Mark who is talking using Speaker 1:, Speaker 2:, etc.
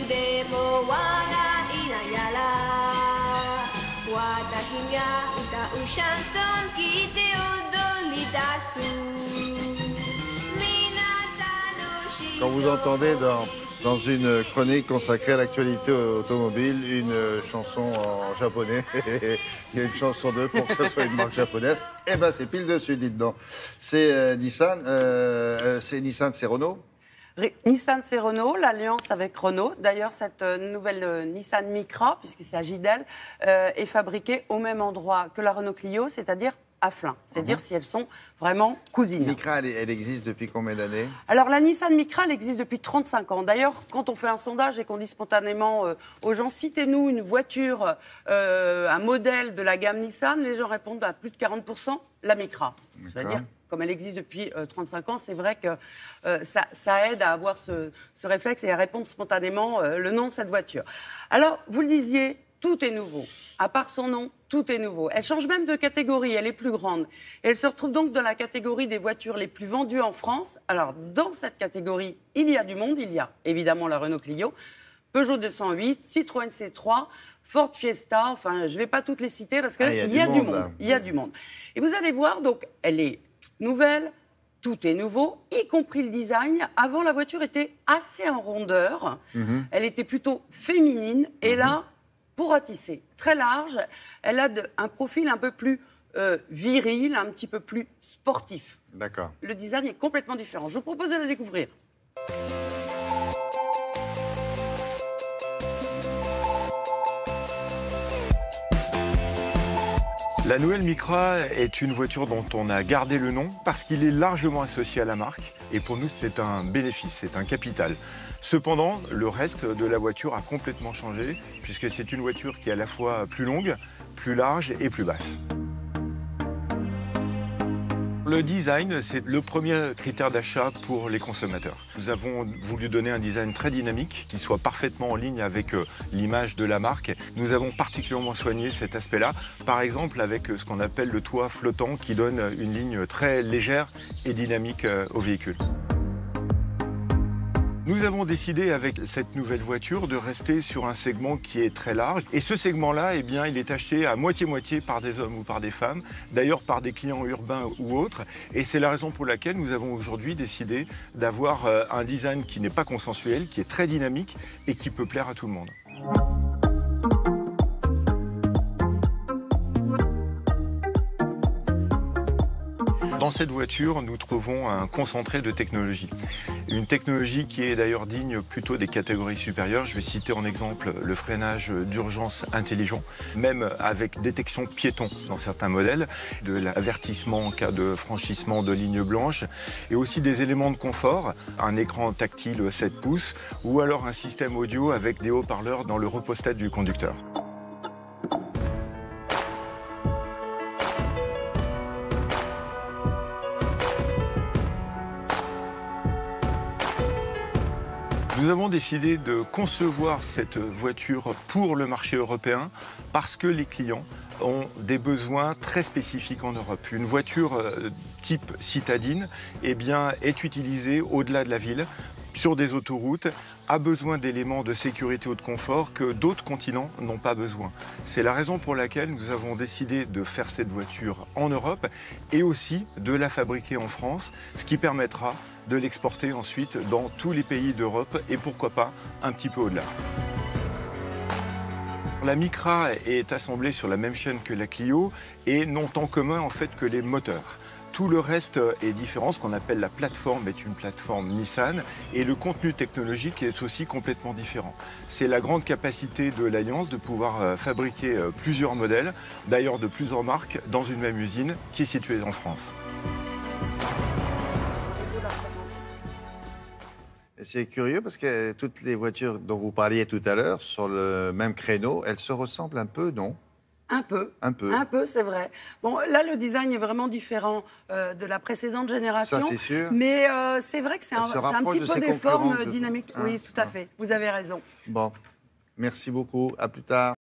Speaker 1: でも笑いながら私が歌うシャンソン聴いて踊り出す
Speaker 2: Quand vous entendez dans une chronique consacrée à l'actualité automobile une chanson en japonais, il y a une chanson d'eux pour que ce soit une marque japonaise, eh ben c'est pile dessus, dites donc. C'est Nissan, c'est Renault.
Speaker 3: Nissan, c'est Renault, l'alliance avec Renault. D'ailleurs, cette nouvelle Nissan Micra, puisqu'il s'agit d'elle, est fabriquée au même endroit que la Renault Clio, c'est-à-dire à Flins. C'est-à-dire si elles sont vraiment cousines.
Speaker 2: Micra, elle existe depuis combien d'années?
Speaker 3: Alors, la Nissan Micra, elle existe depuis 35 ans. D'ailleurs, quand on fait un sondage et qu'on dit spontanément aux gens, citez-nous une voiture, un modèle de la gamme Nissan, les gens répondent à plus de 40%, la Micra. C'est-à-dire, comme elle existe depuis 35 ans, c'est vrai que ça aide à avoir ce réflexe et à répondre spontanément le nom de cette voiture. Alors, vous le disiez, tout est nouveau. À part son nom, tout est nouveau. Elle change même de catégorie, elle est plus grande. Et elle se retrouve donc dans la catégorie des voitures les plus vendues en France. Alors, dans cette catégorie, il y a du monde. Il y a évidemment la Renault Clio, Peugeot 208, Citroën C3, Ford Fiesta. Enfin, je ne vais pas toutes les citer parce qu'il y a du monde. Il y a du monde. Et vous allez voir, donc, elle est toute nouvelle. Tout est nouveau, y compris le design. Avant, la voiture était assez en rondeur. Elle était plutôt féminine. Et là, pour ratisser, très large, elle a un profil un peu plus viril, un petit peu plus sportif.
Speaker 2: D'accord.
Speaker 3: Le design est complètement différent. Je vous propose de la découvrir.
Speaker 4: La nouvelle Micra est une voiture dont on a gardé le nom parce qu'il est largement associé à la marque. Et pour nous, c'est un bénéfice, c'est un capital. Cependant, le reste de la voiture a complètement changé puisque c'est une voiture qui est à la fois plus longue, plus large et plus basse. Le design, c'est le premier critère d'achat pour les consommateurs. Nous avons voulu donner un design très dynamique, qui soit parfaitement en ligne avec l'image de la marque. Nous avons particulièrement soigné cet aspect-là, par exemple avec ce qu'on appelle le toit flottant, qui donne une ligne très légère et dynamique au véhicule. Nous avons décidé avec cette nouvelle voiture de rester sur un segment qui est très large. Et ce segment-là, eh bien, il est acheté à moitié-moitié par des hommes ou par des femmes, d'ailleurs par des clients urbains ou autres. Et c'est la raison pour laquelle nous avons aujourd'hui décidé d'avoir un design qui n'est pas consensuel, qui est très dynamique et qui peut plaire à tout le monde. Dans cette voiture, nous trouvons un concentré de technologie. Une technologie qui est d'ailleurs digne plutôt des catégories supérieures. Je vais citer en exemple le freinage d'urgence intelligent, même avec détection piéton dans certains modèles, de l'avertissement en cas de franchissement de lignes blanches, et aussi des éléments de confort, un écran tactile 7 pouces, ou alors un système audio avec des haut-parleurs dans le repose-tête du conducteur. Nous avons décidé de concevoir cette voiture pour le marché européen parce que les clients ont des besoins très spécifiques en Europe. Une voiture type citadine eh bien, est utilisée au-delà de la ville, sur des autoroutes, a besoin d'éléments de sécurité ou de confort que d'autres continents n'ont pas besoin. C'est la raison pour laquelle nous avons décidé de faire cette voiture en Europe et aussi de la fabriquer en France, ce qui permettra de l'exporter ensuite dans tous les pays d'Europe et pourquoi pas un petit peu au-delà. La Micra est assemblée sur la même chaîne que la Clio et n'ont en commun en fait que les moteurs. Tout le reste est différent, ce qu'on appelle la plateforme est une plateforme Nissan et le contenu technologique est aussi complètement différent. C'est la grande capacité de l'Alliance de pouvoir fabriquer plusieurs modèles, d'ailleurs de plusieurs marques, dans une même usine qui est située en France.
Speaker 2: C'est curieux parce que toutes les voitures dont vous parliez tout à l'heure, sur le même créneau, elles se ressemblent un peu, non ?
Speaker 3: Un peu.
Speaker 2: Un peu.
Speaker 3: Un peu, c'est vrai. Bon, là, le design est vraiment différent de la précédente génération.
Speaker 2: Ça, c'est sûr.
Speaker 3: Mais c'est vrai que c'est un petit peu des formes dynamiques. Oui, tout à fait. Vous avez raison.
Speaker 2: Bon, merci beaucoup. À plus tard.